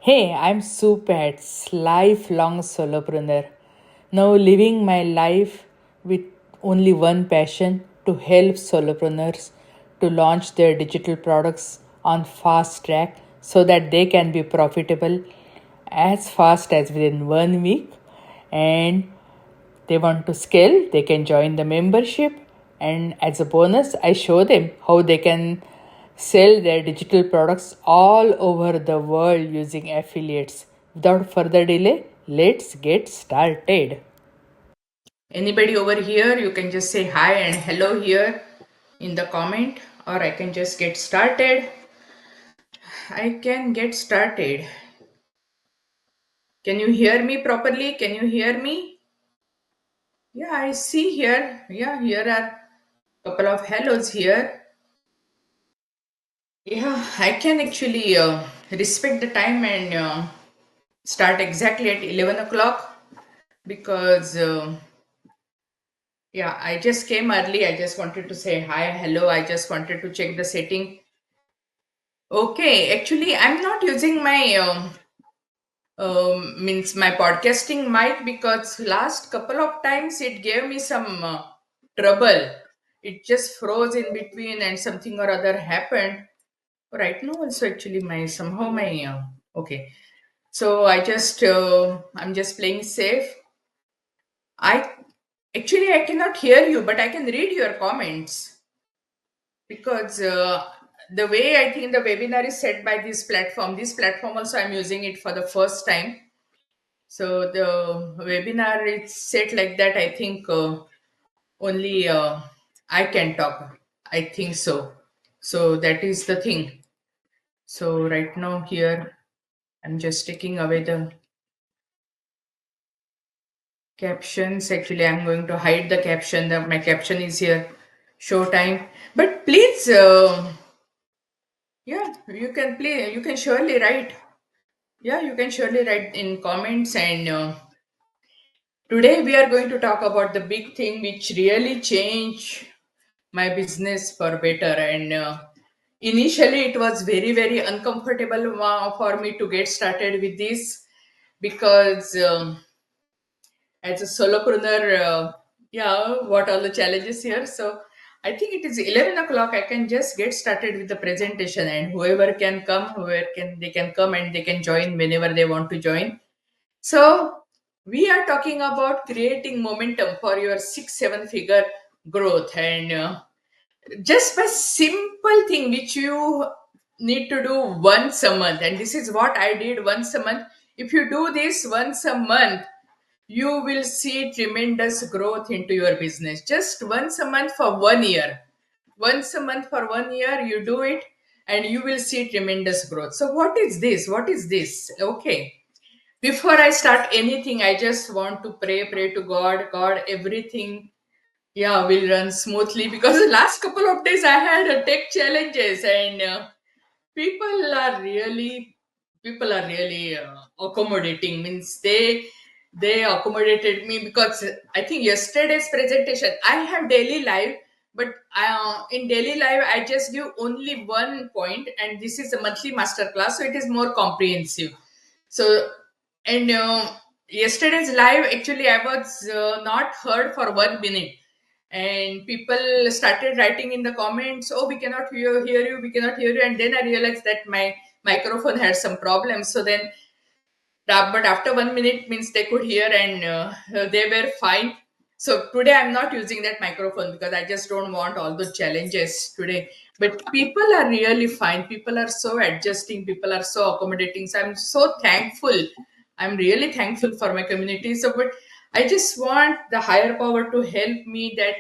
Hey, I'm Supats, lifelong solopreneur. Now living my life with only one passion to help solopreneurs to launch their digital products on fast track so that they can be profitable as fast as within 1 week, and they want to scale, they can join the membership. And as a bonus, I show them how they can sell their digital products all over the world using affiliates. Without further delay, let's get started. Anybody over here, you can just say hi and hello here in the comment, or I can just get started. I can get started. Can you hear me properly? Can you hear me? Yeah, I see here. Yeah, here are couple of hellos here. Yeah, I can actually respect the time and start exactly at 11 o'clock because, yeah, I just came early. I just wanted to say hi, hello. I just wanted to check the setting. Okay, actually, I'm not using my means my podcasting mic because last couple of times it gave me some trouble. It just froze in between and something or other happened. Right now, also actually my somehow my okay. So I'm just playing safe. I I cannot hear you, but I can read your comments because the way I think the webinar is set by this platform also I'm using it for the first time. So the webinar is set like that. I think only I can talk. I think so. So that is the thing. So right now here I'm just taking away the captions. Actually, I'm going to hide the caption. My caption is here. Show time. But please, yeah, you can play. You can surely write. Yeah, you can surely write in comments. And today we are going to talk about the big thing which really changed my business for better. And initially, it was very uncomfortable for me to get started with this because. As a solopreneur, yeah, what are the challenges here? So I think it is 11 o'clock. I can just get started with the presentation, and whoever can come, whoever can they can come and they can join whenever they want to join. So we are talking about creating momentum for your 6 7 figure growth, and just by simple thing which you need to do once a month. And this is what I did once a month. If you do this once a month, you will see tremendous growth into your business. Just once a month for 1 year. Once a month for 1 year, you do it and you will see tremendous growth. So, what is this? What is this? Okay. Before I start anything, I just want to pray to God. God, everything, yeah, will run smoothly because the last couple of days I had tech challenges, and people are really accommodating. Means they accommodated me because I think yesterday's presentation I have daily live, but in daily live I just give only one point, and this is a monthly master class, so it is more comprehensive. So, and yesterday's live, actually I was not heard for 1 minute, and people started writing in the comments, oh, we cannot hear you, we cannot hear you. And then I realized that my microphone had some problems. So then but after 1 minute means they could hear, and they were fine. So today I'm not using that microphone because I just don't want all the challenges today. But people are really fine. People are so adjusting. People are so accommodating. So I'm so thankful. I'm really thankful for my community. So, but I just want the higher power to help me that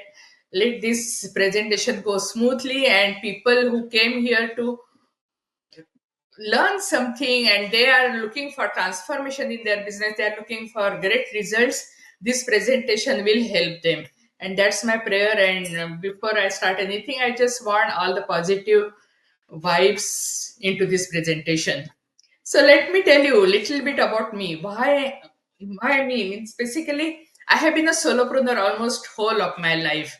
let this presentation go smoothly, and people who came here to learn something and they are looking for transformation in their business, they are looking for great results, this presentation will help them. And that's my prayer. And before I start anything, I just want all the positive vibes into this presentation. So let me tell you a little bit about me. Why me means basically I have been a solopreneur almost whole of my life.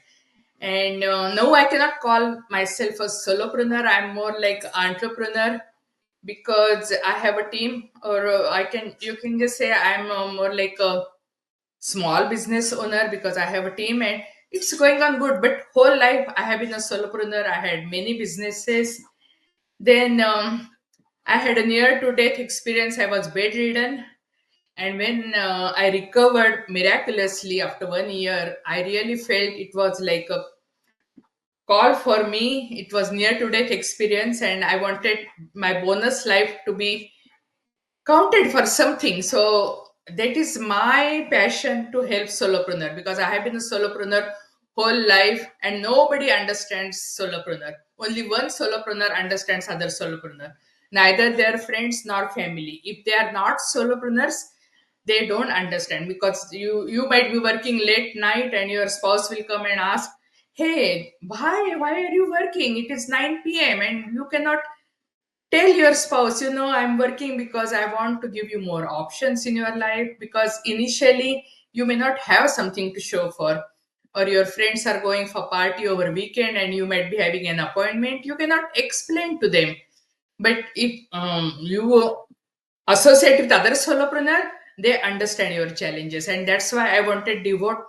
And no, I cannot call myself a solopreneur. I'm more like entrepreneur. because I have a team, or I can you can just say I'm more like a small business owner because I have a team and it's going on good. But whole life I have been a solopreneur. I had many businesses. Then I had a near to death experience. I was bedridden, and when I recovered miraculously after 1 year, I really felt it was like a call for me. It was near to death experience, and I wanted my bonus life to be counted for something. So that is my passion to help solopreneur, because I have been a solopreneur whole life and nobody understands solopreneur. Only one solopreneur understands other solopreneur. Neither their friends nor family. If they are not solopreneurs, they don't understand, because you might be working late night and your spouse will come and ask, hey, why are you working? It is 9 p.m. and you cannot tell your spouse, I'm working because I want to give you more options in your life, because initially you may not have something to show for, or your friends are going for party over weekend and you might be having an appointment. You cannot explain to them. But if you associate with other solopreneur, they understand your challenges, and that's why I wanted devote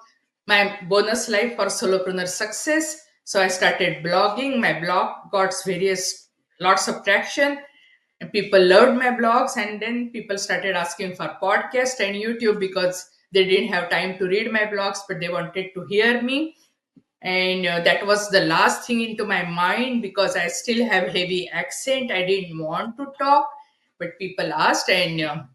my bonus life for solopreneur success. So I started blogging. My blog got various lots of traction, and people loved my blogs, and then people started asking for podcast and YouTube, because they didn't have time to read my blogs but they wanted to hear me. And that was the last thing into my mind, because I still have heavy accent. I didn't want to talk, but people asked, and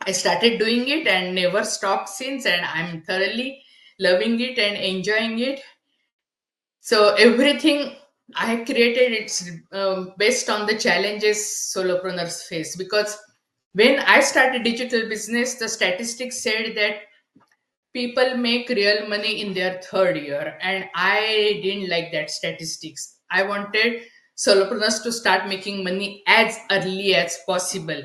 I started doing it and never stopped since, and I'm thoroughly loving it and enjoying it. So everything I created, it's based on the challenges solopreneurs face. Because when I started digital business, the statistics said that people make real money in their third year, and I didn't like that statistics. I wanted solopreneurs to start making money as early as possible,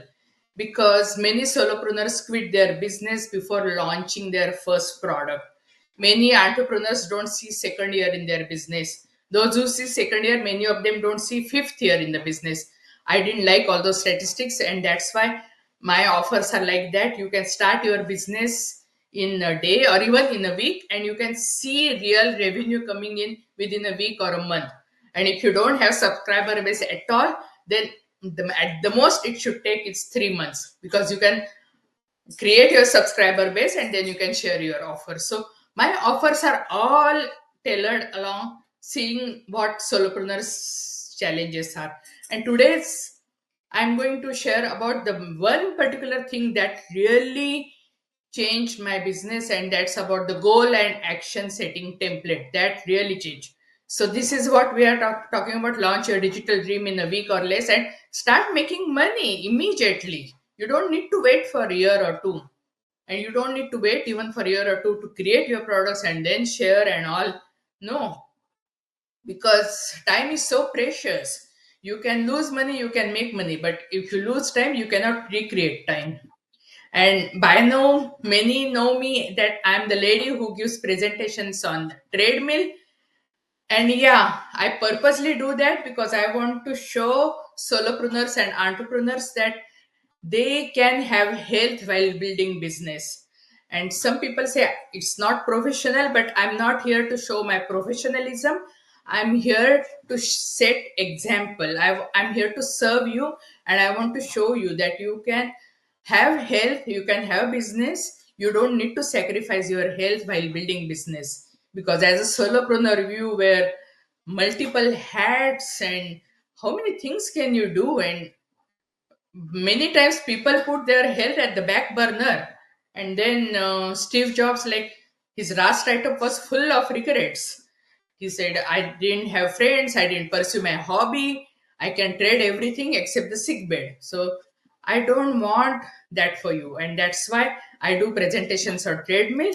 because many solopreneurs quit their business before launching their first product. Many entrepreneurs don't see second year in their business. Those who see second year, many of them don't see fifth year in the business. I didn't like all those statistics, and that's why my offers are like that. You can start your business in a day or even in a week, and you can see real revenue coming in within a week or a month. And if you don't have subscriber base at all, then at the most it should take it's 3 months, because you can create your subscriber base and then you can share your offer. So my offers are all tailored along seeing what solopreneurs challenges are. And today's I'm going to share about the one particular thing that really changed my business, and that's about the goal and action setting template that really changed. So this is what we are talking about: launch your digital dream in a week or less and start making money immediately. You don't need to wait for a year or two, and you don't need to wait even for a year or two to create your products and then share and all. No, because time is so precious. You can lose money, you can make money, but if you lose time, you cannot recreate time. And by now, many know me that I'm the lady who gives presentations on treadmill. And yeah, I purposely do that because I want to show solopreneurs and entrepreneurs that they can have health while building business. And some people say it's not professional, but I'm not here to show my professionalism. I'm here to set example. I'm here to serve you, and I want to show you that you can have health, you can have business. You don't need to sacrifice your health while building business, because as a solopreneur you wear multiple hats, and how many things can you do? And many times people put their health at the back burner. And then Steve Jobs, like, his last write-up was full of regrets. He said, I didn't have friends, I didn't pursue my hobby, I can trade everything except the sick bed. So I don't want that for you, and that's why I do presentations on treadmill.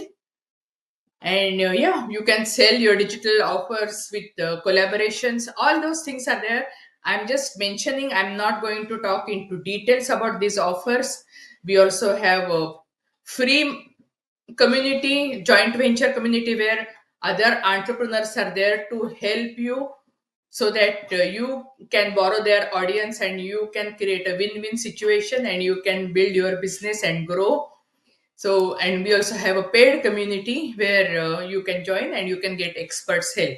And yeah, you can sell your digital offers with collaborations. All those things are there. I'm just mentioning, I'm not going to talk into details about these offers. We also have a free community, joint venture community, where other entrepreneurs are there to help you so that you can borrow their audience and you can create a win-win situation and you can build your business and grow. So, and we also have a paid community where you can join and you can get experts help.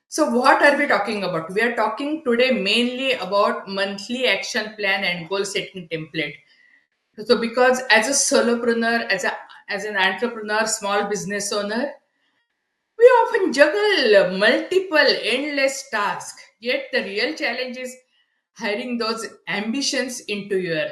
So what are we talking about? We are talking today mainly about monthly action plan and goal setting template. So because as a solopreneur, as an entrepreneur, small business owner, we often juggle multiple endless tasks. Yet the real challenge is hiring those ambitions into your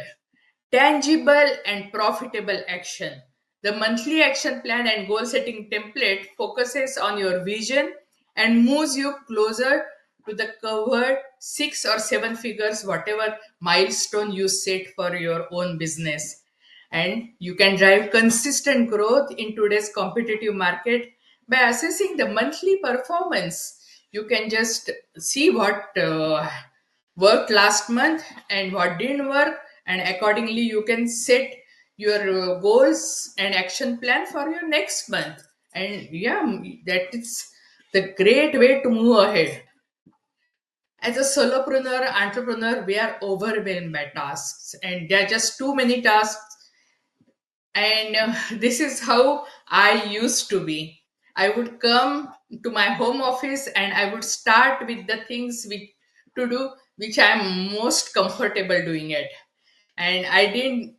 tangible and profitable action. The monthly action plan and goal setting template focuses on your vision and moves you closer to the covered 6 or 7 figures, whatever milestone you set for your own business. And you can drive consistent growth in today's competitive market by assessing the monthly performance. You can just see what worked last month and what didn't work, and accordingly you can set your goals and action plan for your next month. And yeah, that is the great way to move ahead. As a solopreneur entrepreneur, we are overwhelmed by tasks and there are just too many tasks. And this is how I used to be. I would come to my home office and I would start with the things which to do which I'm most comfortable doing it. And I didn't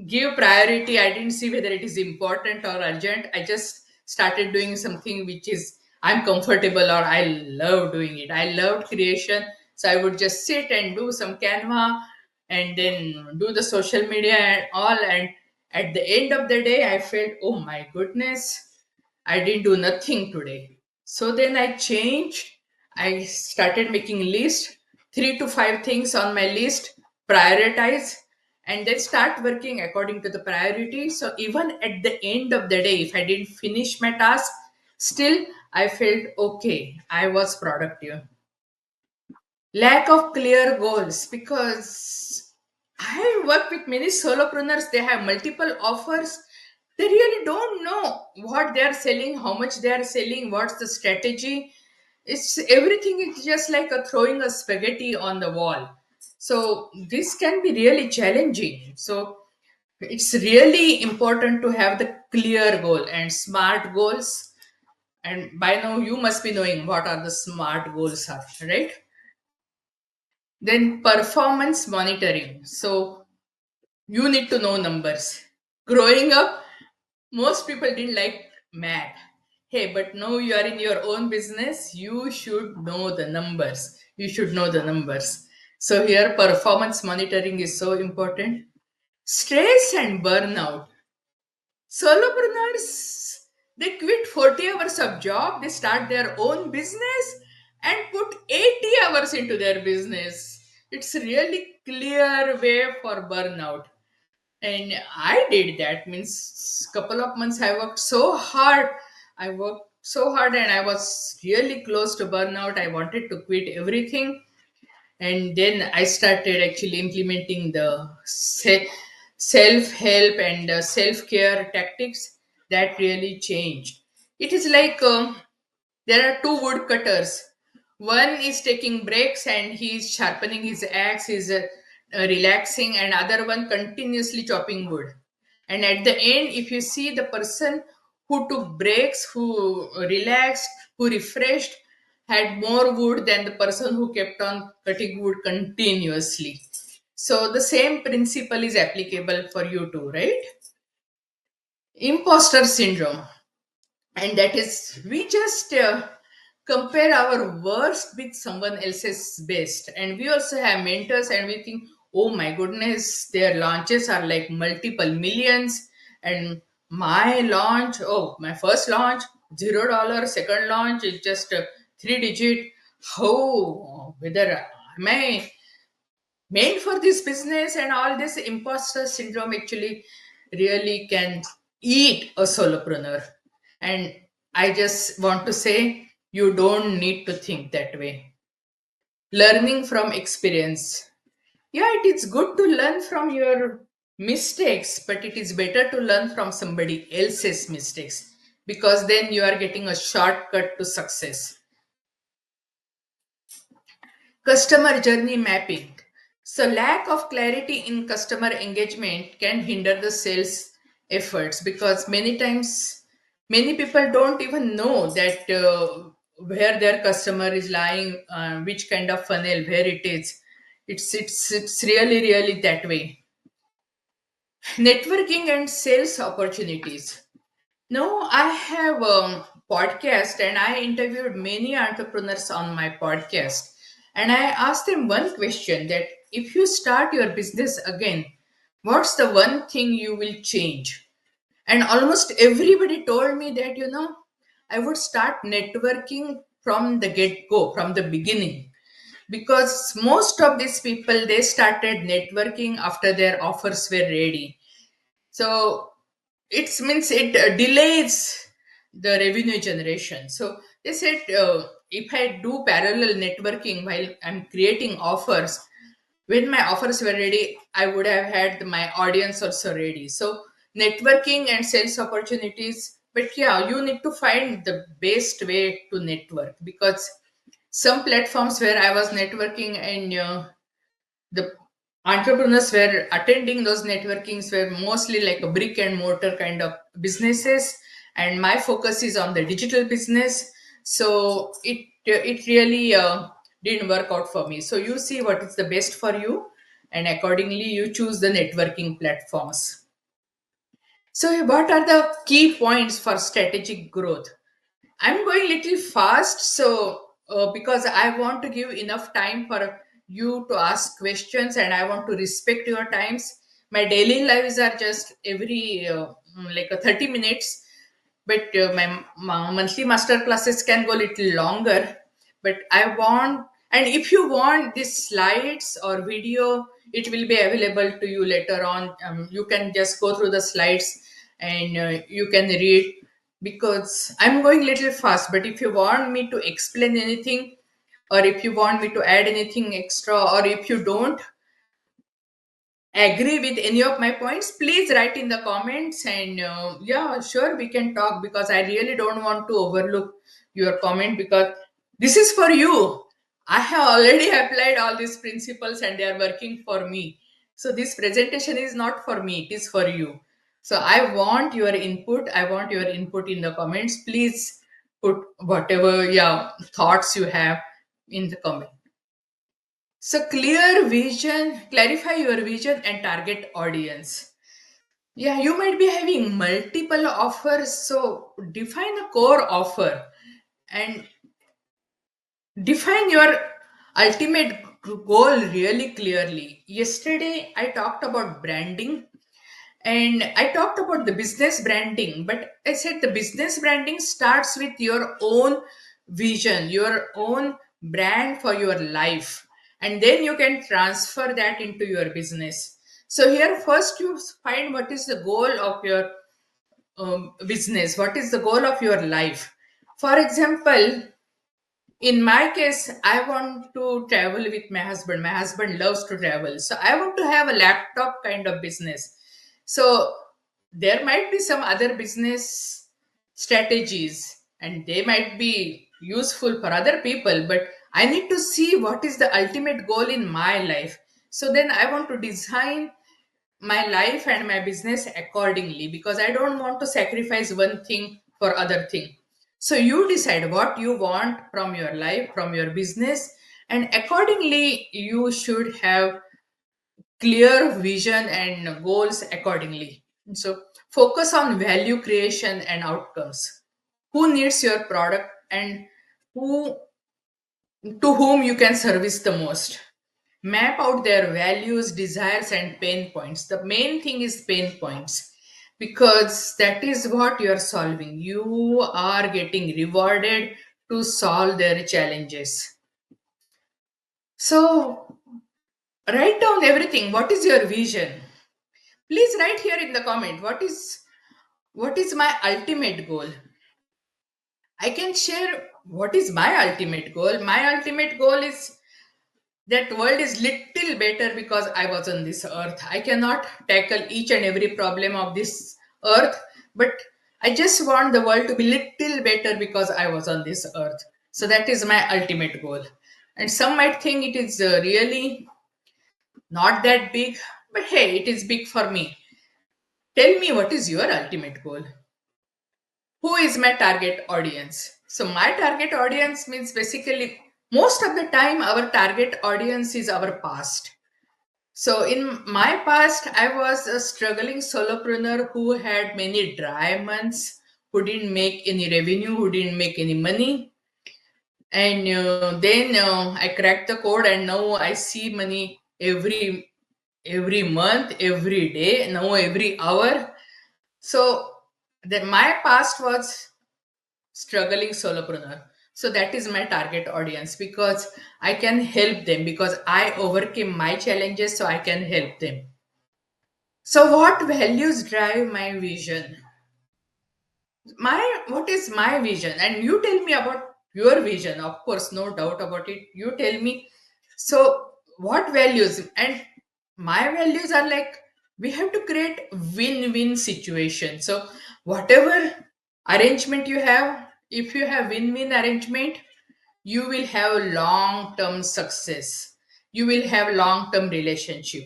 give priority. I didn't see whether it is important or urgent. I just started doing something which is I'm comfortable or I love doing it. I loved creation. So I would just sit and do some Canva and then do the social media and all. And at the end of the day, I felt, oh my goodness, I didn't do nothing today. So then I changed. I started making list, 3 to 5 things on my list, prioritize, and then start working according to the priority. So even at the end of the day, if I didn't finish my task, still I felt okay. I was productive. Lack of clear goals, because I work with many solopreneurs, they have multiple offers. They really don't know what they are selling, how much they are selling, what's the strategy. It's everything is just like a throwing a spaghetti on the wall. So this can be really challenging. So it's really important to have the clear goal and smart goals. And by now you must be knowing what are the smart goals are, right? Then performance monitoring. So you need to know numbers. Growing up, most people didn't like math. Hey, but now you are in your own business, you should know the numbers. You should know the numbers. So here performance monitoring is so important. Stress and burnout. Solopreneurs, they quit 40 hours of job, they start their own business and put 80 hours into their business. It's really clear way for burnout. And I did that. Means couple of months I worked so hard. I worked so hard and I was really close to burnout. I wanted to quit everything, and then I started actually implementing the self-help and self-care tactics that really changed. It is like there are two woodcutters. One is taking breaks and he is sharpening his axe, is relaxing, and other one continuously chopping wood. And at the end, if you see the person who took breaks, who relaxed, who refreshed, had more wood than the person who kept on cutting wood continuously. So the same principle is applicable for you too, right? Imposter syndrome, and that is we just compare our worst with someone else's best. And we also have mentors and we think, oh my goodness, their launches are like multiple millions, and my launch, oh my first launch, $0, second launch is just 3 digit. How, whether am I made for this business? And all this imposter syndrome actually really can eat a solopreneur. And I just want to say, you don't need to think that way. Learning from experience. Yeah, it is good to learn from your mistakes, but it is better to learn from somebody else's mistakes, because then you are getting a shortcut to success. Customer journey mapping. So, lack of clarity in customer engagement can hinder the sales efforts because many times many people don't even know that where their customer is lying, which kind of funnel, where it is. It's really that way. Networking and sales opportunities. No, I have a podcast and I interviewed many entrepreneurs on my podcast. And I asked them one question that if you start your business again, what's the one thing you will change? And almost everybody told me that, I would start networking from the get go, from the beginning. Because most of these people, they started networking after their offers were ready. So it means it delays the revenue generation. So they said if I do parallel networking while I'm creating offers, when my offers were ready, I would have had my audience also ready. So networking and sales opportunities. But yeah, you need to find the best way to network because some platforms where I was networking and the entrepreneurs were attending those networkings were mostly like a brick and mortar kind of businesses, and my focus is on the digital business. So it really didn't work out for me. So you see what is the best for you, and accordingly you choose the networking platforms. So what are the key points for strategic growth? I'm going little fast, so because I want to give enough time for you to ask questions, and I want to respect your times. My daily lives are just every like a 30 minutes, but my monthly master classes can go little longer. But I want, and if you want these slides or video, it will be available to you later on. You can just go through the slides and you can read because I'm going little fast. But if you want me to explain anything, or if you want me to add anything extra, or if you don't agree with any of my points, please write in the comments. And yeah, sure, we can talk because I really don't want to overlook your comment because this is for you. I have already applied all these principles and they are working for me. So this presentation is not for me, it is for you. So I want your input. I want your input in the comments. Please put whatever, yeah, thoughts you have in the comment. So clear vision, clarify your vision and target audience. Yeah, you might be having multiple offers, so define a core offer and define your ultimate goal really clearly. Yesterday I talked about branding and I talked about the business branding, but I said the business branding starts with your own vision, your own brand for your life, and then you can transfer that into your business. So, here first you find what is the goal of your business, what is the goal of your life. For example, in my case, I want to travel with my husband. My husband loves to travel. So I want to have a laptop kind of business. So there might be some other business strategies and they might be useful for other people, but I need to see what is the ultimate goal in my life. So then I want to design my life and my business accordingly because I don't want to sacrifice one thing for other thing. So you decide what you want from your life, from your business, and accordingly you should have clear vision and goals accordingly. So focus on value creation and outcomes. Who needs your product and who to whom you can service the most. Map out their values, desires, and pain points. The main thing is pain points because that is what you are solving. You are getting rewarded to solve their challenges. So, write down everything. What is your vision? Please write here in the comment what is my ultimate goal. I can share what is my ultimate goal. My ultimate goal is that world is little better because I was on this earth. I cannot tackle each and every problem of this earth, but I just want the world to be little better because I was on this earth. So that is my ultimate goal. And some might think it is really not that big, but hey, it is big for me. Tell me, what is your ultimate goal? Who is my target audience? So, my target audience means basically most of the time our target audience is our past. So, in my past, I was a struggling solopreneur who had many dry months, who didn't make any revenue, who didn't make any money. And then I cracked the code, and now I see money every month, every day, now every hour. So, my past was struggling solopreneur. So that is my target audience because I can help them because I overcame my challenges, so I can help them. So what values drive my vision? My What is my vision? And you tell me about your vision. Of course, no doubt about it. You tell me. So what values? And my values are like we have to create win-win situation. So whatever arrangement you have, if you have win-win arrangement, you will have long-term success. You will have long-term relationship.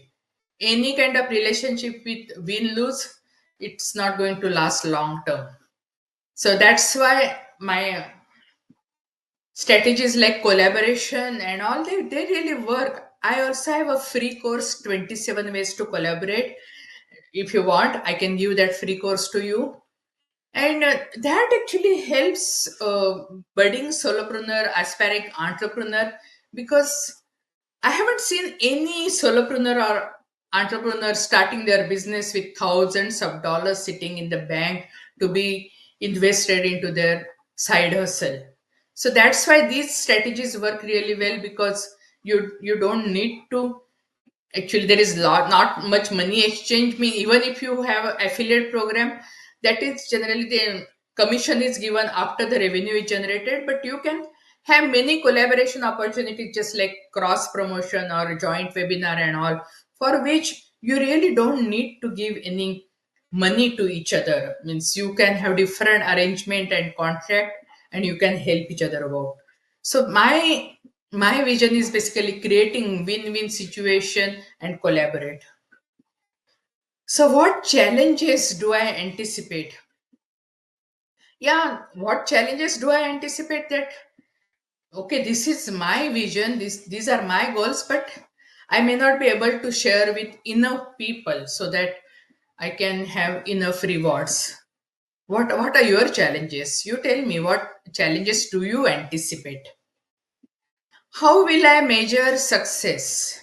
Any kind of relationship with win-lose, it's not going to last long term. So that's why my strategies like collaboration and all, they really work. I also have a free course, 27 ways to collaborate. If you want, I can give that free course to you. And that actually helps budding solopreneur, aspiring entrepreneur, because I haven't seen any solopreneur or entrepreneur starting their business with thousands of dollars sitting in the bank to be invested into their side hustle. So that's why these strategies work really well because you don't need to. Actually, there is not much money exchange. Me, even if you have an affiliate program, that is generally the commission is given after the revenue is generated. But you can have many collaboration opportunities, just like cross promotion or joint webinar and all, for which you really don't need to give any money to each other. Means you can have different arrangement and contract, and you can help each other out. So my vision is basically creating win-win situation and collaborate. So what challenges do I anticipate? Yeah, what challenges do I anticipate? That okay, this is my vision, these are my goals, but I may not be able to share with enough people so that I can have enough rewards. What are your challenges? You tell me, what challenges do you anticipate? How will I measure success?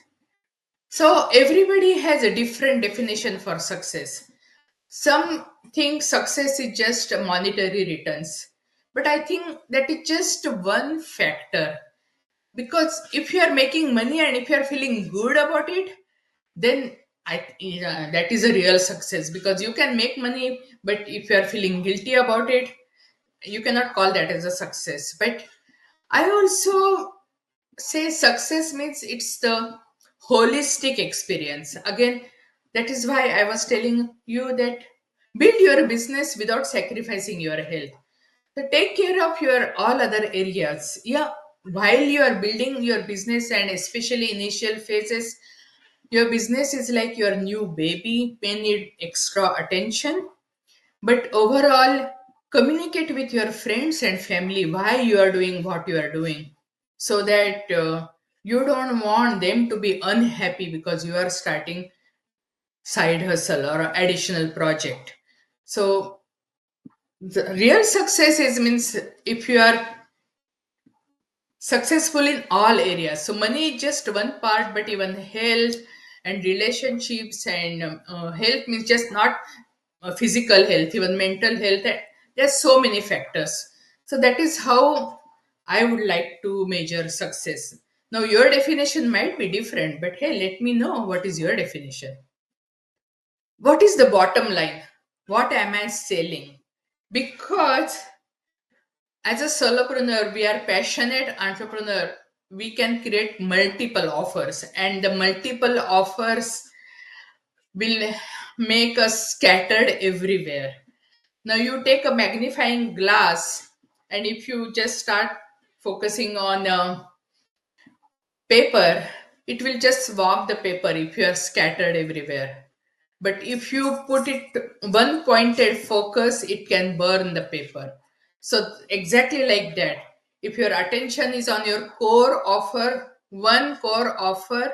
So everybody has a different definition for success. Some think success is just monetary returns, but I think that is just one factor. Because if you are making money and if you are feeling good about it, then that is a real success. Because you can make money, but if you are feeling guilty about it, you cannot call that as a success. But I also say success means it's the holistic experience. Again, that is why I was telling you that build your business without sacrificing your health. So take care of your all other areas. Yeah, while you are building your business and especially initial phases, your business is like your new baby, may need extra attention. But overall, communicate with your friends and family why you are doing what you are doing, so that you don't want them to be unhappy because you are starting side hustle or additional project. So the real success is means if you are successful in all areas. So money is just one part, but even health and relationships and health means just not physical health, even mental health. There's so many factors. So that is how I would like to measure success. Now your definition might be different, but hey, let me know what is your definition. What is the bottom line? What am I selling? Because as a solopreneur, we are passionate entrepreneur. We can create multiple offers, and the multiple offers will make us scattered everywhere. Now, you take a magnifying glass, and if you just start focusing on Paper, it will just walk the paper if you are scattered everywhere. But if you put it one pointed focus, it can burn the paper. So exactly like that. If your attention is on your core offer, one core offer,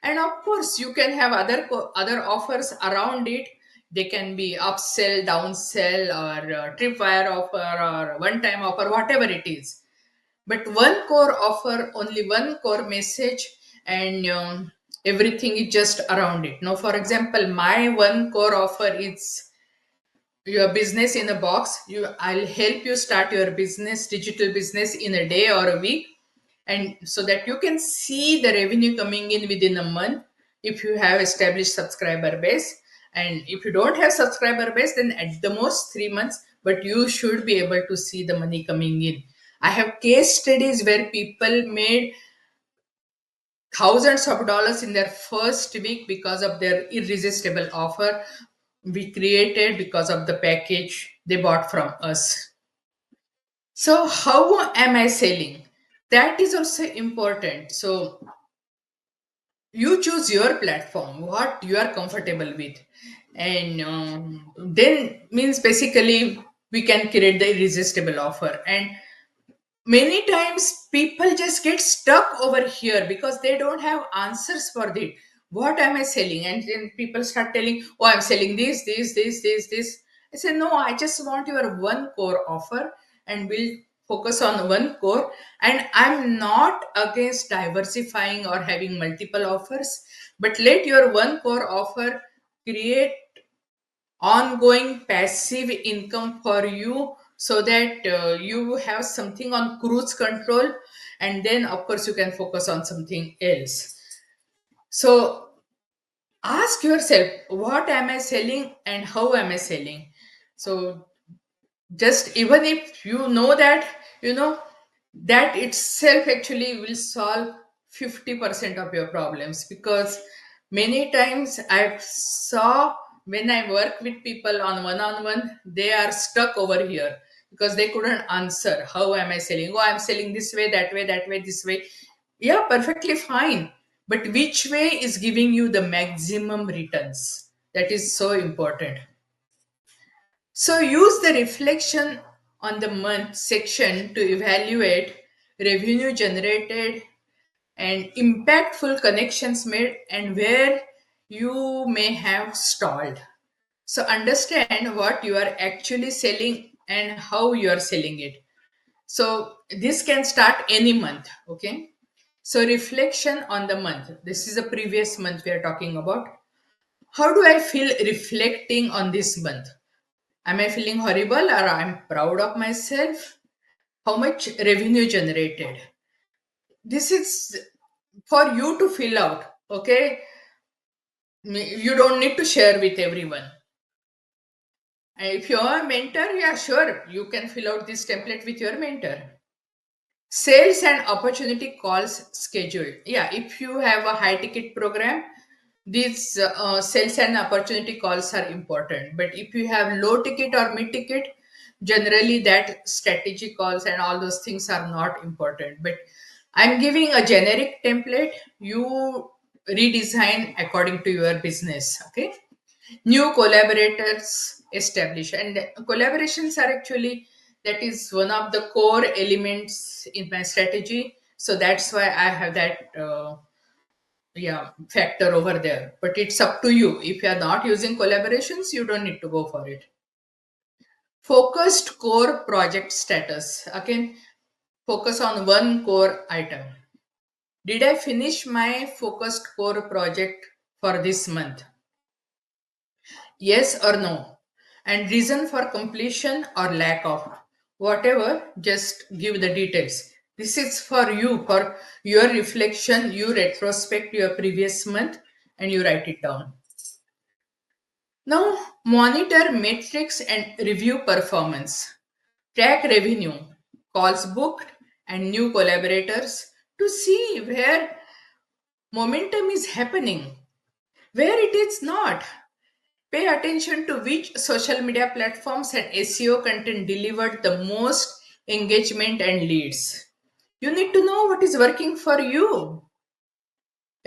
and of course you can have other offers around it. They can be upsell, downsell, or tripwire offer, or one time offer, whatever it is. But one core offer, only one core message, and everything is just around it. Now, for example, my one core offer is your business in a box. I'll help you start your business, digital business, in a day or a week, and so that you can see the revenue coming in within a month if you have established subscriber base. And if you don't have subscriber base, then at the most 3 months, but you should be able to see the money coming in. I have case studies where people made thousands of dollars in their first week because of their irresistible offer we created because of the package they bought from us. So, how am I selling? That is also important. So, you choose your platform, what you are comfortable with, and then means basically we can create the irresistible offer. And many times people just get stuck over here because they don't have answers for it. What am I selling? And then people start telling, oh, I'm selling this. I say, no, I just want your one core offer, and we'll focus on one core. And I'm not against diversifying or having multiple offers, but let your one core offer create ongoing passive income for you, so that you have something on cruise control, and then of course you can focus on something else. So ask yourself, what am I selling and how am I selling? So just even if you know that, you know that itself actually will solve 50% of your problems. Because many times I saw, when I work with people on one, they are stuck over here because they couldn't answer, how am I selling? Oh, I'm selling this way, that way, this way. Yeah, perfectly fine, but which way is giving you the maximum returns? That is so important. So use the reflection on the month section to evaluate revenue generated and impactful connections made, and where you may have stalled. So understand what you are actually selling and how you are selling it. So this can start any month, okay? So reflection on the month. This is the previous month we are talking about. How do I feel reflecting on this month? Am I feeling horrible, or I'm proud of myself? How much revenue generated? This is for you to fill out. Okay. You don't need to share with everyone. And if you're a mentor, yeah, sure, you can fill out this template with your mentor. Sales and opportunity calls scheduled. Yeah, if you have a high ticket program, these sales and opportunity calls are important. But if you have low ticket or mid ticket, generally that strategy calls and all those things are not important. But I'm giving a generic template. You redesign according to your business. Okay. New collaborators establish, and collaborations are actually, that is one of the core elements in my strategy. So that's why I have that yeah, factor over there. But it's up to you. If you are not using collaborations, you don't need to go for it. Focused core project status. Again, focus on one core item. Did I finish my focused core project for this month? Yes or no? And reason for completion or lack of. Whatever, just give the details. This is for you, for your reflection. You retrospect your previous month and you write it down. Now, monitor metrics and review performance. Track revenue, calls booked, and new collaborators to see where momentum is happening, where it is not. Pay attention to which social media platforms and SEO content delivered the most engagement and leads. You need to know what is working for you.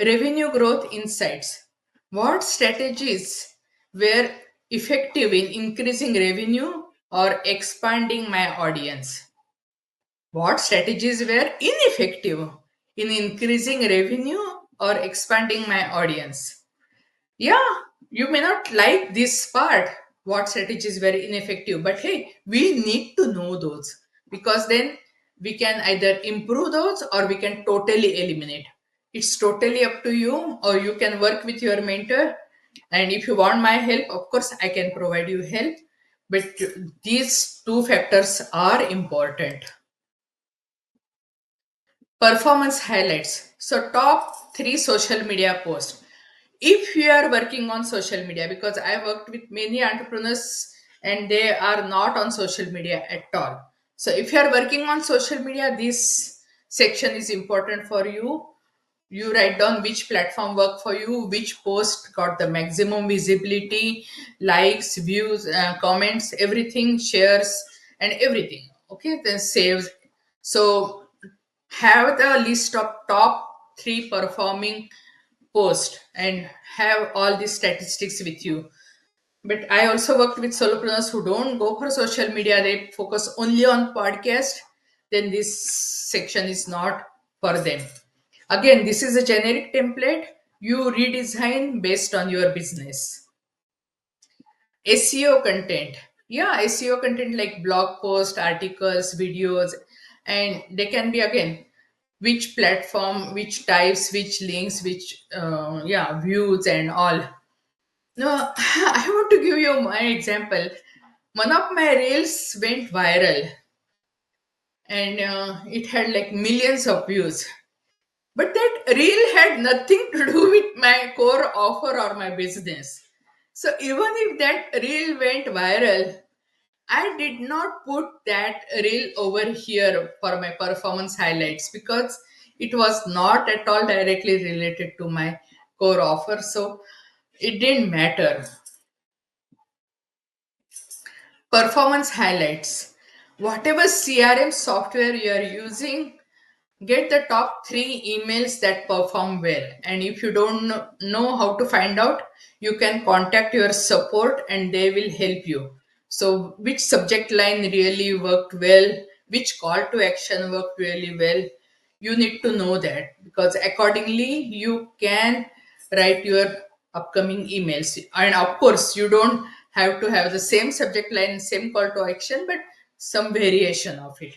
Revenue growth insights. What strategies were effective in increasing revenue or expanding my audience? What strategies were ineffective in increasing revenue or expanding my audience? Yeah, you may not like this part, what strategies were ineffective, but hey, we need to know those, because then we can either improve those or we can totally eliminate. It's totally up to you, or you can work with your mentor. And if you want my help, of course, I can provide you help. But these two factors are important. Performance highlights. So, top three social media posts. If you are working on social media, because I worked with many entrepreneurs and they are not on social media at all. So, if you are working on social media, this section is important for you. You write down which platform work for you, which post got the maximum visibility, likes, views, comments, everything, shares, and everything. Okay, then saves. So have the list of top three performing posts and have all these statistics with you. But I also worked with solopreneurs who don't go for social media, they focus only on podcast. Then this section is not for them. Again, this is a generic template. You redesign based on your business. SEO content. Yeah, SEO content like blog posts, articles, videos, and they can be again which platform, which types, which links, which views and all. No, I want to give you my example. One of my reels went viral and it had like millions of views. But that reel had nothing to do with my core offer or my business. So even if that reel went viral, I did not put that reel over here for my performance highlights because it was not at all directly related to my core offer. So it didn't matter. Performance highlights. Whatever CRM software you are using, get the top three emails that perform well. And if you don't know how to find out, you can contact your support and they will help you. So, which subject line really worked well, which call to action worked really well, you need to know that, because accordingly you can write your upcoming emails. And of course, you don't have to have the same subject line, same call to action, but some variation of it.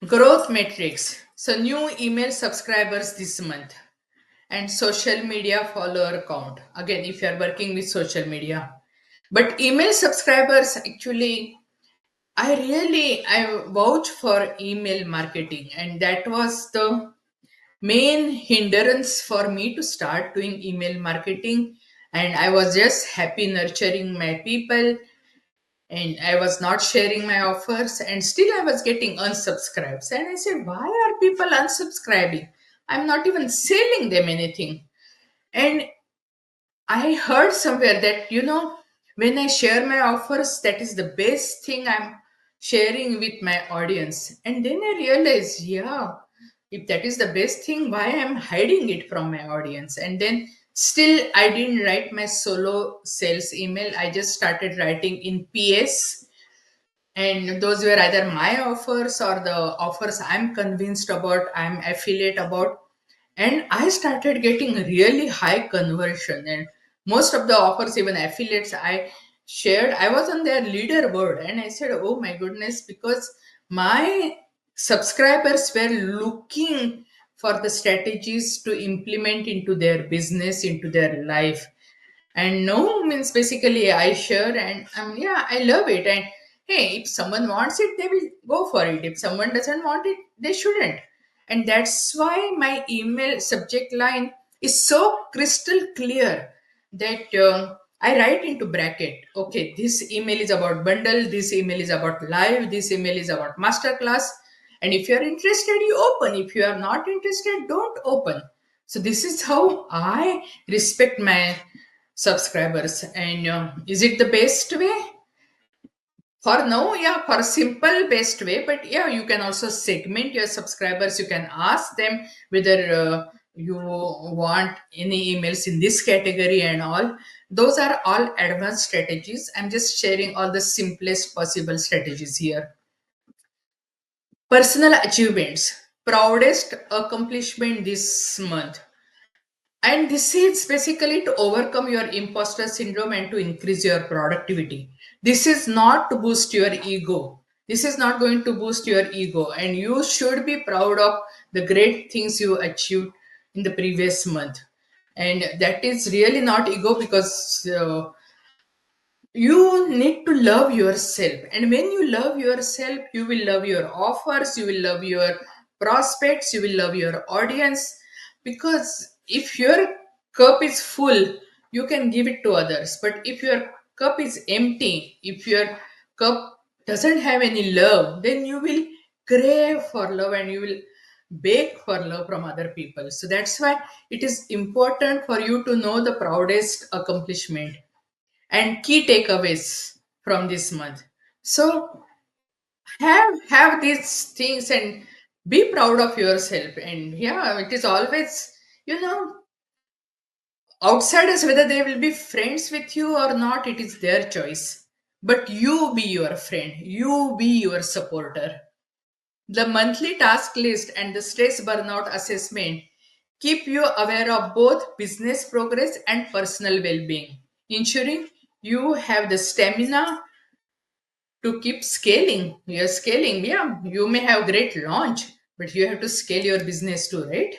Growth metrics. So, new email subscribers this month and social media follower count. Again, if you are working with social media, but email subscribers actually, I vouch for email marketing, and that was the main hindrance for me to start doing email marketing. And I was just happy nurturing my people and I was not sharing my offers, and still I was getting unsubscribes. And I said, why are people unsubscribing? I'm not even selling them anything. And I heard somewhere that, when I share my offers, that is the best thing I'm sharing with my audience. And then I realized, yeah, if that is the best thing, why I'm hiding it from my audience? And then still, I didn't write my solo sales email. I just started writing in PS, and those were either my offers or the offers I'm convinced about, I'm affiliate about. And I started getting really high conversion, and most of the offers, even affiliates I shared, I was on their leaderboard. And I said, oh my goodness, because my subscribers were looking for the strategies to implement into their business, into their life. And no means basically I share, and yeah, I love it. And hey, if someone wants it, they will go for it. If someone doesn't want it, they shouldn't. And that's why my email subject line is so crystal clear that I write into bracket, okay, this email is about bundle, this email is about live, this email is about masterclass. And if you're interested, you open. If you are not interested, don't open. So this is how I respect my subscribers. And is it the best way? For now, yeah, for simple best way, but yeah, you can also segment your subscribers. You can ask them whether you want any emails in this category and all. Those are all advanced strategies. I'm just sharing all the simplest possible strategies here. Personal achievements, proudest accomplishment this month. And this is basically to overcome your imposter syndrome and to increase your productivity. This is not to boost your ego. This is not going to boost your ego. And you should be proud of the great things you achieved in the previous month. And that is really not ego, because you need to love yourself, and when you love yourself, you will love your offers, you will love your prospects, you will love your audience. Because if your cup is full, you can give it to others, but if your cup is empty, if your cup doesn't have any love, then you will crave for love and you will beg for love from other people. So that's why it is important for you to know the proudest accomplishment and key takeaways from this month. So have these things and be proud of yourself. And yeah, it is always, you know, outsiders, whether they will be friends with you or not, it is their choice. But you be your friend, you be your supporter. The monthly task list and the stress burnout assessment keep you aware of both business progress and personal well being, ensuring you have the stamina to keep scaling. You're scaling, yeah. You may have great launch, but you have to scale your business too, right?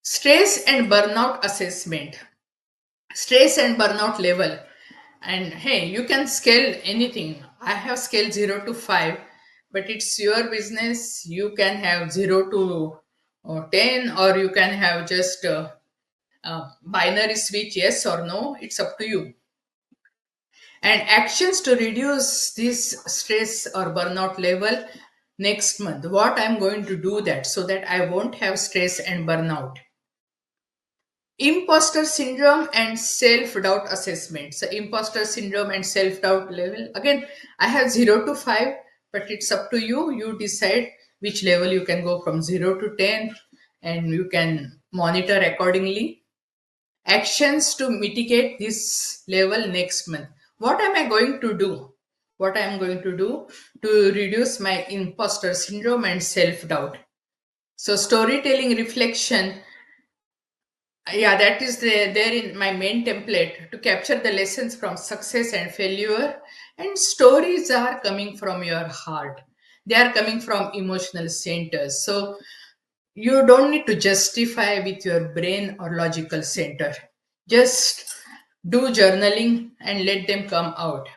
Stress and burnout assessment, stress and burnout level. And hey, you can scale anything. I have scaled 0 to 5, but it's your business. You can have 0 to 10, or you can have just binary switch yes or no. It's up to you. And actions to reduce this stress or burnout level next month. What I'm going to do that so that I won't have stress and burnout. Imposter syndrome and self doubt assessment. So, imposter syndrome and self doubt level. Again, I have 0 to 5, but it's up to you. You decide which level you can go from 0 to 10, and you can monitor accordingly. Actions to mitigate this level next month. What am I going to do? What I am going to do to reduce my imposter syndrome and self doubt? So, storytelling reflection, yeah, that is there in my main template to capture the lessons from success and failure. And stories are coming from your heart, they are coming from emotional centers. So, you don't need to justify with your brain or logical center. Just do journaling and let them come out.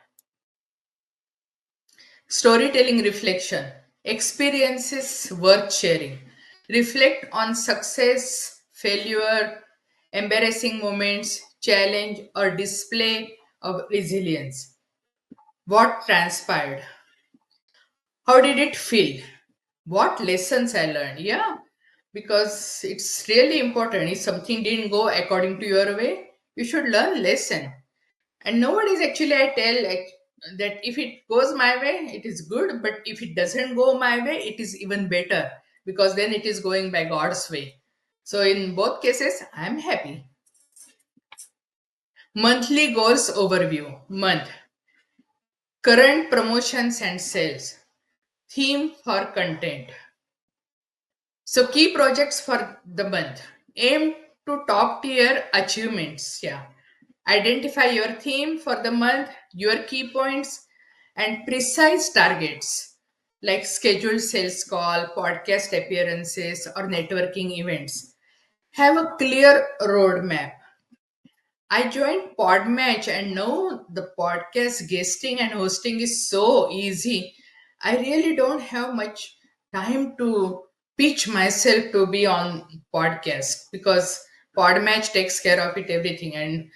Storytelling reflection, experiences worth sharing. Reflect on success, failure, embarrassing moments, challenge, or display of resilience. What transpired? How did it feel? What lessons I learned? Yeah, because it's really important. If something didn't go according to your way, you should learn lesson. And nowadays, actually, I tell like, that if it goes my way, it is good. But if it doesn't go my way, it is even better, because then it is going by God's way. So in both cases, I'm happy. Monthly goals overview. Month. Current promotions and sales. Theme for content. So key projects for the month. Aim to top tier achievements. Yeah. Identify your theme for the month, your key points, and precise targets like scheduled sales call, podcast appearances, or networking events. Have a clear roadmap. I joined Podmatch and now the podcast guesting and hosting is so easy. I really don't have much time to pitch myself to be on podcast, because Podmatch takes care of it everything. And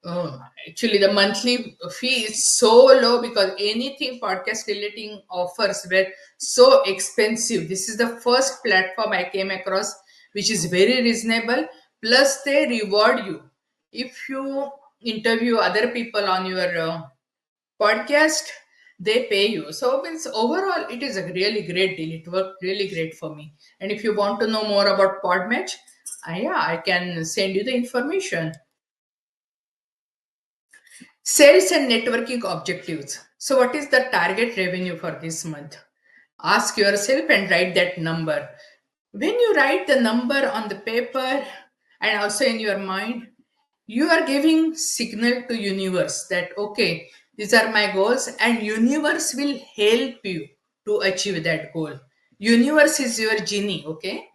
uh, actually the monthly fee is so low, because anything podcast relating offers were so expensive. This is the first platform I came across which is very reasonable, plus they reward you if you interview other people on your podcast. they pay you. So means overall it is a really great deal. It worked really great for me. And if you want to know more about Podmatch, yeah, I can send you the information. Sales and networking objectives. So, what is the target revenue for this month? Ask yourself and write that number. When you write the number on the paper and also in your mind, you are giving signal to universe that okay, these are my goals, and universe will help you to achieve that goal. Universe is your genie, okay?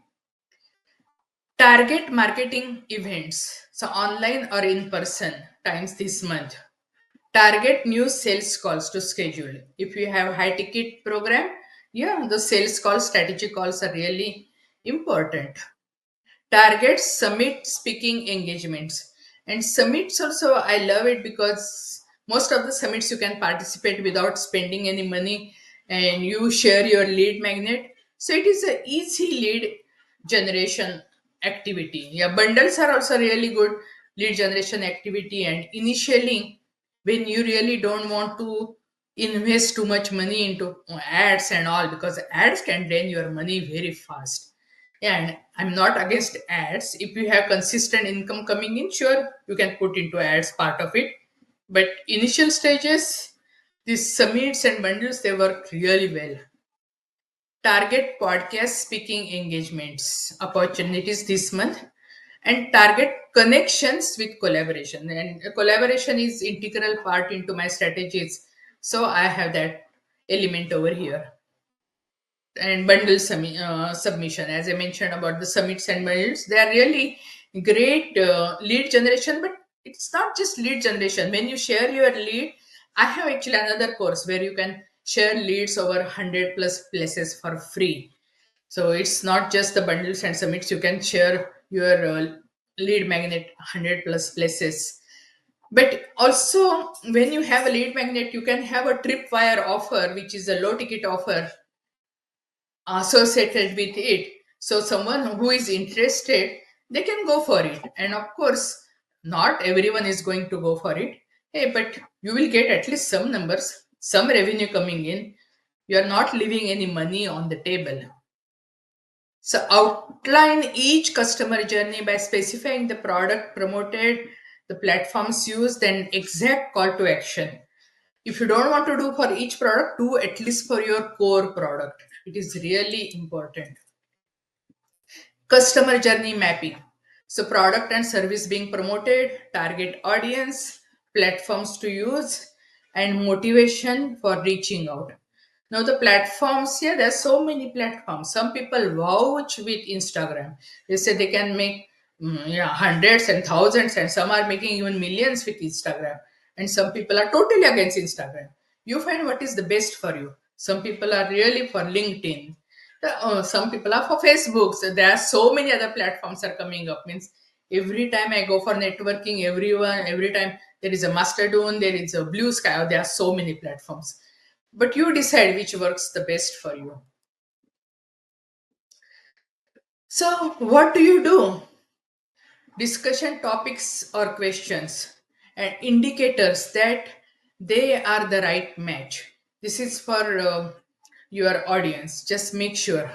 Target marketing events. So, online or in person times this month. Target new sales calls to schedule. If you have high ticket program, yeah, the sales calls, strategy calls are really important. Target summit speaking engagements. And summits also, I love it because most of the summits you can participate without spending any money, and you share your lead magnet. So it is a easy lead generation activity. Yeah, bundles are also really good lead generation activity. And initially, when you really don't want to invest too much money into ads and all, because ads can drain your money very fast. Yeah, and I'm not against ads. If you have consistent income coming in, sure, you can put into ads part of it. But initial stages, these summits and bundles, they work really well. Target podcast speaking engagements opportunities this month, and target connections with collaboration. And collaboration is integral part into my strategies. So I have that element over here. And submission, as I mentioned about the summits and bundles, they are really great lead generation. But it's not just lead generation. When you share your lead, I have actually another course where you can share leads over 100 plus places for free. So it's not just the bundles and summits. You can share your lead magnet 100 plus places. But also, when you have a lead magnet, you can have a tripwire offer, which is a low ticket offer associated with it. So someone who is interested, they can go for it. And of course, not everyone is going to go for it. Hey, but you will get at least some numbers, some revenue coming in. You are not leaving any money on the table. So outline each customer journey by specifying the product promoted, the platforms used, and exact call to action. If you don't want to do for each product, do at least for your core product. It is really important. Customer journey mapping. So product and service being promoted, target audience, platforms to use, and motivation for reaching out. Now the platforms, yeah, there's so many platforms. Some people vouch with Instagram. They say they can make yeah, hundreds and thousands, and some are making even millions with Instagram. And some people are totally against Instagram. You find what is the best for you. Some people are really for LinkedIn. Some people are for Facebook. So there are so many other platforms are coming up. Means every time I go for networking, every time there is a Mastodon, there is a Blue Sky. There are so many platforms, but you decide which works the best for you. So what do you do? Discussion topics or questions and indicators that they are the right match. This is for your audience. Just make sure.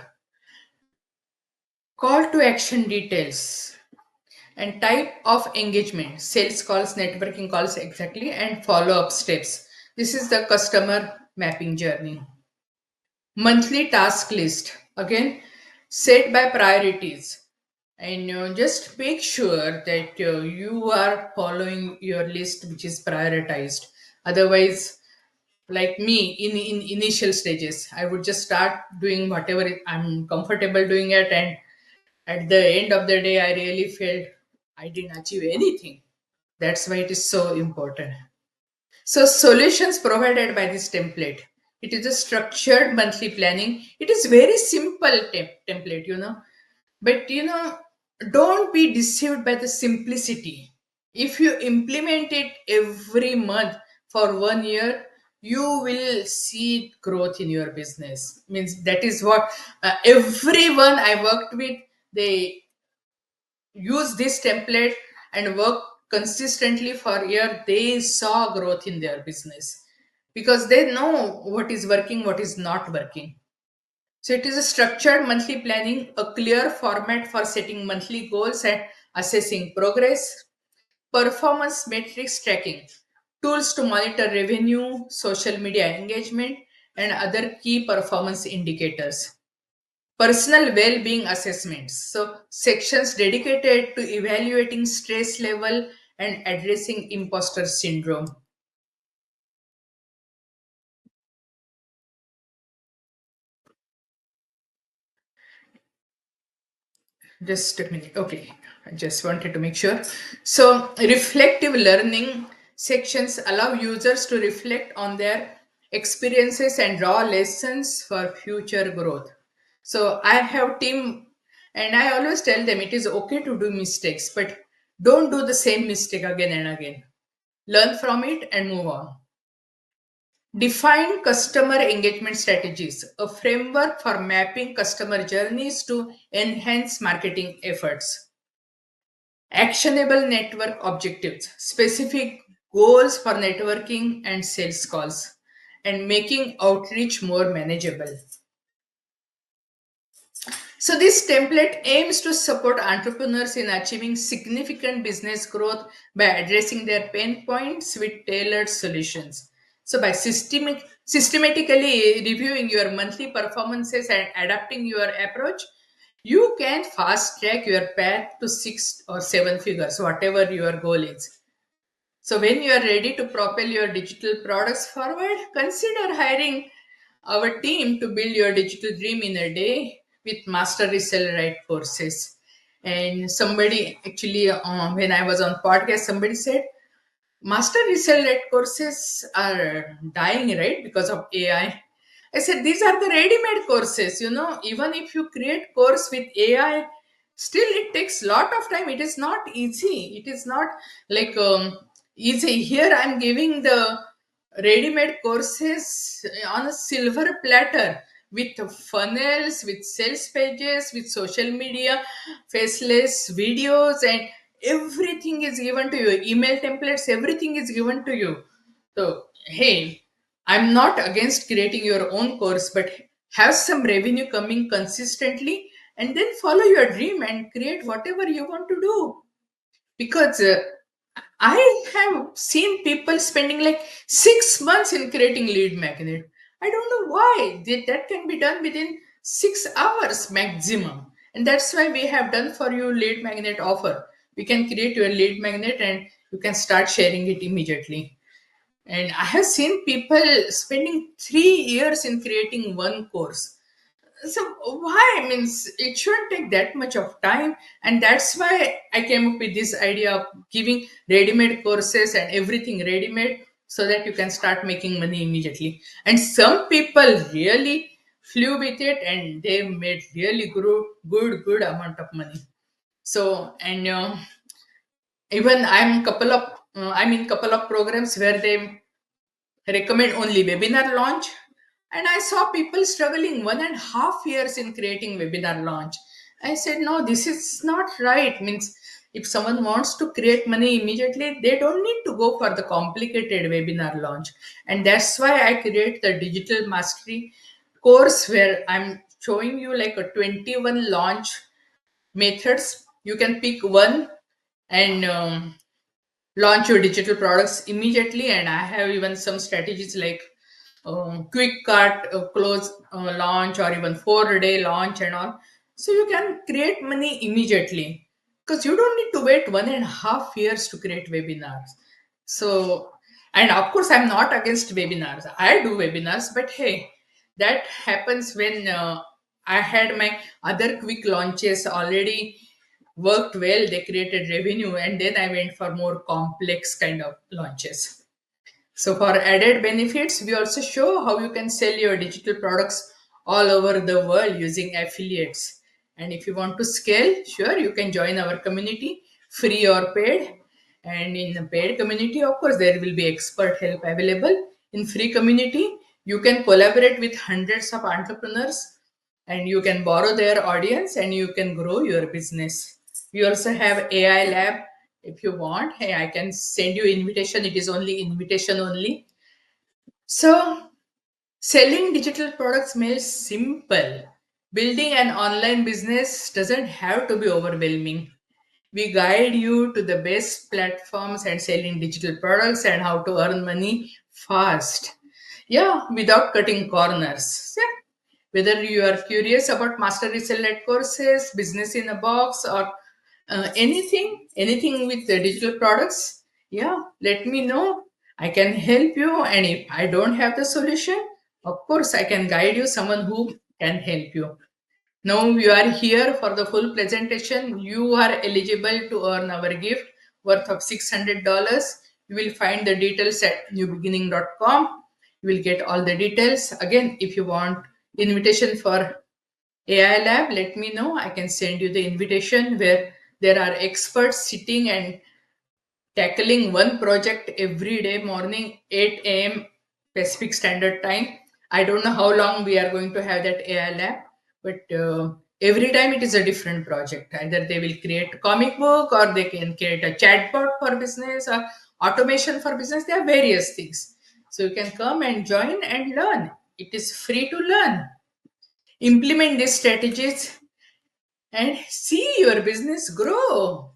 Call to action details and type of engagement, sales calls, networking calls, exactly, and follow up steps. This is the customer mapping journey. Monthly task list, again, set by priorities. And just make sure that you are following your list which is prioritized. Otherwise, like me, in initial stages, I would just start doing whatever I'm comfortable doing it, and at the end of the day I really felt I didn't achieve anything. That's why it is so important. So solutions provided by this template. It is a structured monthly planning. It is very simple template, but don't be deceived by the simplicity. If you implement it every month for 1 year, you will see growth in your business. Means that is what everyone I worked with, they use this template and work consistently for a year, they saw growth in their business. because they know what is working, what is not working. So it is a structured monthly planning, a clear format for setting monthly goals and assessing progress, performance metrics tracking, tools to monitor revenue, social media engagement, and other key performance indicators. Personal well-being assessments. So sections dedicated to evaluating stress level and addressing imposter syndrome. Just a minute. Okay. I just wanted to make sure. So, reflective learning sections allow users to reflect on their experiences and draw lessons for future growth. So, I have team and I always tell them it is okay to do mistakes, but don't do the same mistake again and again. Learn from it and move on. Define customer engagement strategies, a framework for mapping customer journeys to enhance marketing efforts. Actionable network objectives, specific goals for networking and sales calls, and making outreach more manageable. So, this template aims to support entrepreneurs in achieving significant business growth by addressing their pain points with tailored solutions. So, by systematically reviewing your monthly performances and adapting your approach, you can fast track your path to 6 or 7 figures, whatever your goal is. So, when you are ready to propel your digital products forward, consider hiring our team to build your digital dream in a day with Master Resell Right courses. And somebody actually, when I was on podcast, somebody said, Master Resell Right courses are dying, right? Because of AI. I said, these are the ready-made courses. Even if you create course with AI, still it takes lot of time. It is not easy. It is not like easy. Here I'm giving the ready-made courses on a silver platter with funnels, with sales pages, with social media, faceless videos, and everything is given to you. Email templates, everything is given to you. So, hey, I'm not against creating your own course, but have some revenue coming consistently and then follow your dream and create whatever you want to do. Because I have seen people spending like 6 months in creating lead magnet. I don't know why. That can be done within 6 hours maximum. And that's why we have done for you lead magnet offer. We can create your lead magnet and you can start sharing it immediately. And I have seen people spending 3 years in creating one course. So why? Means it shouldn't take that much of time, and that's why I came up with this idea of giving ready-made courses and everything ready-made so that you can start making money immediately. And some people really flew with it and they made really good amount of money. So and even I'm in couple of programs where they recommend only webinar launch, and I saw people struggling 1.5 years in creating webinar launch. I said, no, this is not right. Means if someone wants to create money immediately, they don't need to go for the complicated webinar launch. And that's why I create the digital mastery course where I'm showing you like a 21 launch methods. You can pick one and launch your digital products immediately. And I have even some strategies like quick cart close launch, or even 4 day launch and all. So you can create money immediately because you don't need to wait 1.5 years to create webinars. So, and of course I'm not against webinars, I do webinars, but hey, that happens when I had my other quick launches already worked well, they created revenue, and then I went for more complex kind of launches. So, for added benefits, we also show how you can sell your digital products all over the world using affiliates. And if you want to scale, sure, you can join our community, free or paid. And in the paid community, of course, there will be expert help available. In free community, you can collaborate with hundreds of entrepreneurs and you can borrow their audience and you can grow your business. We also have AI lab. If you want, hey, I can send you invitation. It is only invitation only. So, selling digital products may simple. Building an online business doesn't have to be overwhelming. We guide you to the best platforms and selling digital products and how to earn money fast. Yeah, without cutting corners. Yeah. Whether you are curious about master resale-led courses, business in a box, or anything with the digital products, yeah, let me know. I can help you, and if I don't have the solution, of course, I can guide you someone who can help you. Now you are here for the full presentation. You are eligible to earn our gift worth of $600. You will find the details at nubeginning.com. You will get all the details. Again, if you want invitation for AI lab, let me know. I can send you the invitation where there are experts sitting and tackling one project every day morning 8 a.m. Pacific Standard Time. I don't know how long we are going to have that AI lab, but every time it is a different project. Either they will create a comic book, or they can create a chatbot for business, or automation for business. There are various things. So you can come and join and learn. It is free to learn. Implement these strategies and see your business grow.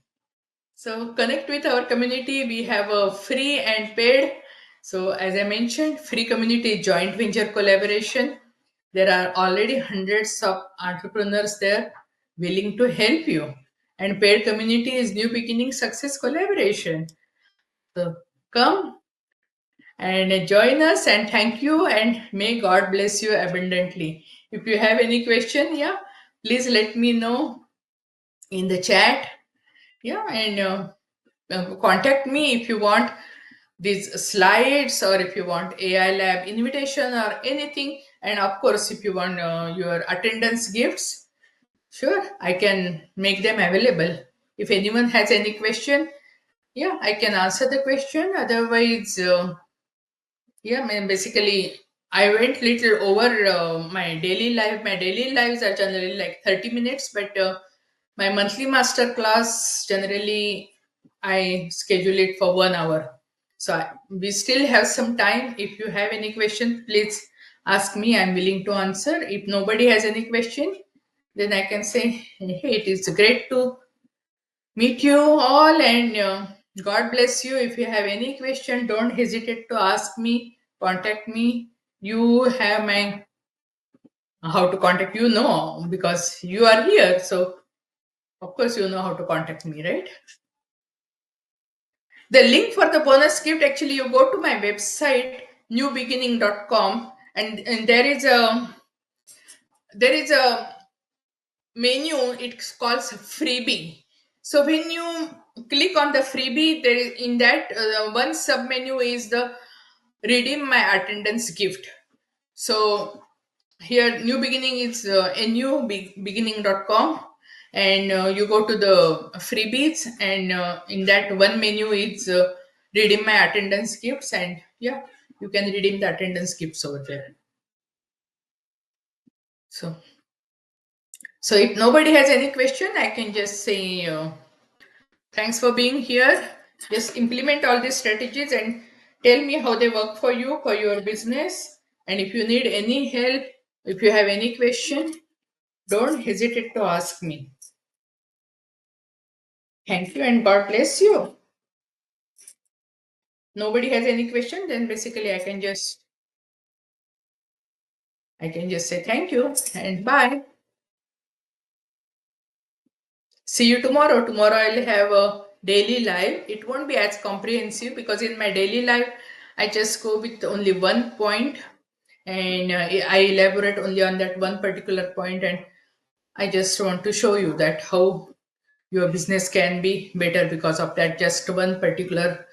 So connect with our community. We have a free and paid. So as I mentioned, free community joint venture collaboration. There are already hundreds of entrepreneurs there willing to help you. And paid community is new beginning success collaboration. So come and join us, and thank you, and may God bless you abundantly. If you have any question, yeah, please let me know in the chat. Yeah, and contact me if you want these slides, or if you want AI lab invitation or anything. And of course, if you want your attendance gifts, sure, I can make them available. If anyone has any question, yeah, I can answer the question. Otherwise, yeah, I mean, basically, I went little over my daily life. My daily lives are generally like 30 minutes, but my monthly master class generally I schedule it for 1 hour. So we still have some time. If you have any question, please ask me. I'm willing to answer. If nobody has any question, then I can say, hey, it is great to meet you all, and God bless you. If you have any question, don't hesitate to ask me, contact me. You have my how to contact, you know, because you are here. So of course you know how to contact me, right? The link for the bonus gift, actually you go to my website nubeginning.com, and there is a menu. It's called freebie. So when you click on the freebie, there is in that one sub menu is the redeem my attendance gift. So here new beginning is nubeginning.com, and you go to the freebies, and in that one menu is redeem my attendance gifts, and yeah, you can redeem the attendance gifts over there. So so if nobody has any question, I can just say thanks for being here. Just implement all these strategies and tell me how they work for you, for your business. And if you need any help, if you have any question, don't hesitate to ask me. Thank you and God bless you. Nobody has any question, then basically I can just say thank you and bye. See you tomorrow. Tomorrow I'll have a daily live. It won't be as comprehensive because in my daily live I just go with only one point, and I elaborate only on that one particular point, and I just want to show you that how your business can be better because of that just one particular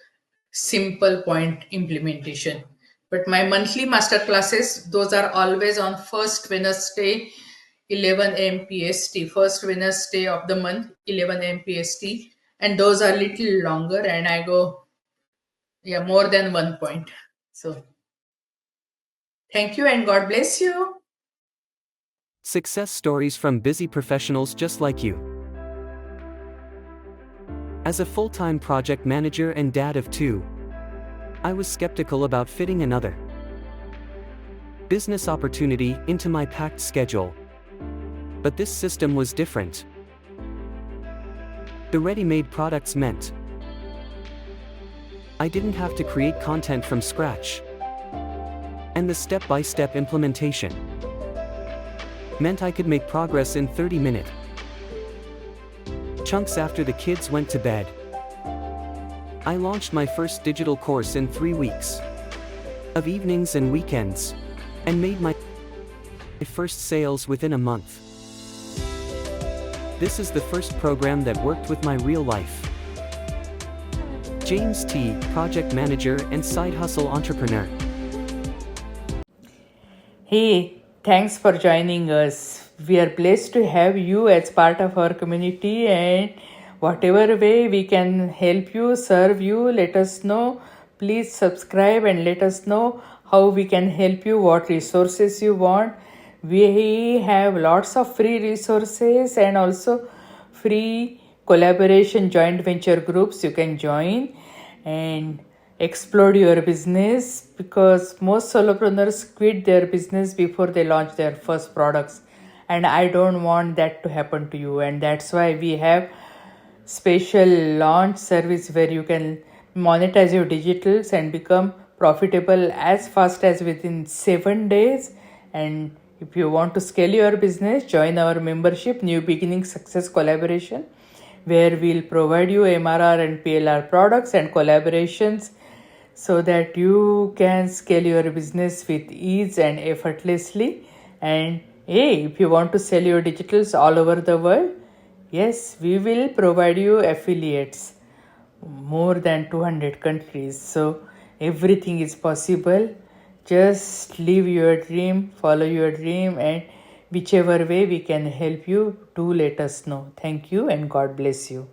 simple point implementation. But my monthly master classes, those are always on first Wednesday 11 a.m. PST, first Wednesday of the month 11 a.m. PST, and those are little longer, and I go, yeah, more than one point. So thank you and God bless you. Success stories from busy professionals just like you. As a full-time project manager and dad of two, I was skeptical about fitting another business opportunity into my packed schedule. But this system was different. The ready-made products meant I didn't have to create content from scratch. And the step-by-step implementation meant I could make progress in 30-minute chunks after the kids went to bed. I launched my first digital course in 3 weeks of evenings and weekends, and made my first sales within a month. This is the first program that worked with my real life. James T., project manager and side hustle entrepreneur. Hey, thanks for joining us. We are blessed to have you as part of our community, and whatever way we can help you, serve you, let us know. Please subscribe and let us know how we can help you, what resources you want. We have lots of free resources and also free collaboration joint venture groups you can join and explode your business, because most solopreneurs quit their business before they launch their first products, and I don't want that to happen to you. And that's why we have special launch service where you can monetize your digitals and become profitable as fast as within 7 days. And if you want to scale your business, join our membership New Beginning Success Collaboration, where we'll provide you MRR and PLR products and collaborations so that you can scale your business with ease and effortlessly. And hey, if you want to sell your digitals all over the world, yes, we will provide you affiliates more than 200 countries. So everything is possible. Just live your dream, follow your dream, and whichever way we can help you, do let us know. Thank you and God bless you.